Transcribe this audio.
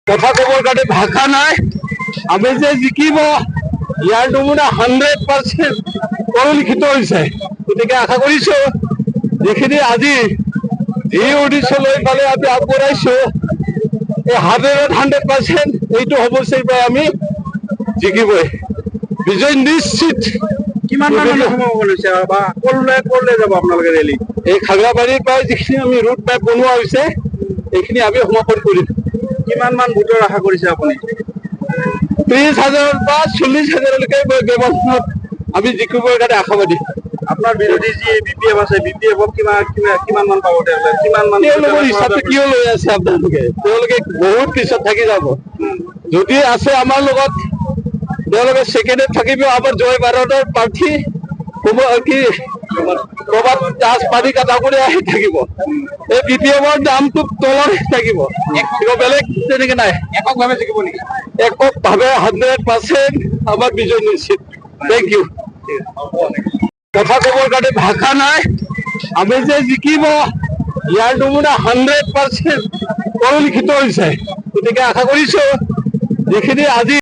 কথা কবৰ কাৰণে ভাষা নাই। আমি যে জিকিব ইয়াৰ নমুনা 100% পৰিলক্ষিত হৈছে। গতিকে আশা কৰিছো যিখিনি আজি এই অডিশ্যনলৈ পালে আমি আগবঢ়াইছো এই 100% এইটো সমষ্টিৰ পৰা আমি জিকিবই। বিজয় নিশ্চিত। কিমান মান মানুহ সোমাব লৈছে বা ক'লৈ যাব আপোনালোকে ৰেলী? এই খাগৰাবাৰীৰ পৰা যিখিনি আমি ৰুট মেপ বনোৱা হৈছে এইখিনি আমি সমাপন কৰিম। কিমান মান ভোটৰ আশা কৰিছে আপুনি? 30,000 বা 40,000লৈকে ব্যৱস্থাত আমি জিকিবৰ কাৰণে আশাবাদী। আপোনাৰ বিৰোধী যি BPF আছে, BPF-ক কিমান মান পাব তেওঁলোকে? কিমান মান তেওঁলোকৰ হিচাপে কিয় লৈ আছে আপোনালোকে? তেওঁলোকে বহুত পিছত থাকি যাব। যদি আছে আমাৰ লগত তেওঁলোকে ছেকেণ্ডত থাকিব। আমাৰ জয় ভাৰতৰ প্ৰাৰ্থী কি প্ৰভাত দাস পানী কাটা কৰি আহি থাকিব। এই BPF-ৰ দামটো তলত থাকিব, বেলেগ তেনেকে নাই। এককভাৱে জিকিব নেকি? এককভাৱে 100% আমাৰ বিজয় নিশ্চিত। Thank you. কথা কবৰ কাৰণে ভাষা নাই। আমি যে জিকিব ইয়াৰ নমুনা 100% পৰিলক্ষিত হৈছে। গতিকে আশা কৰিছো যিখিনি আজি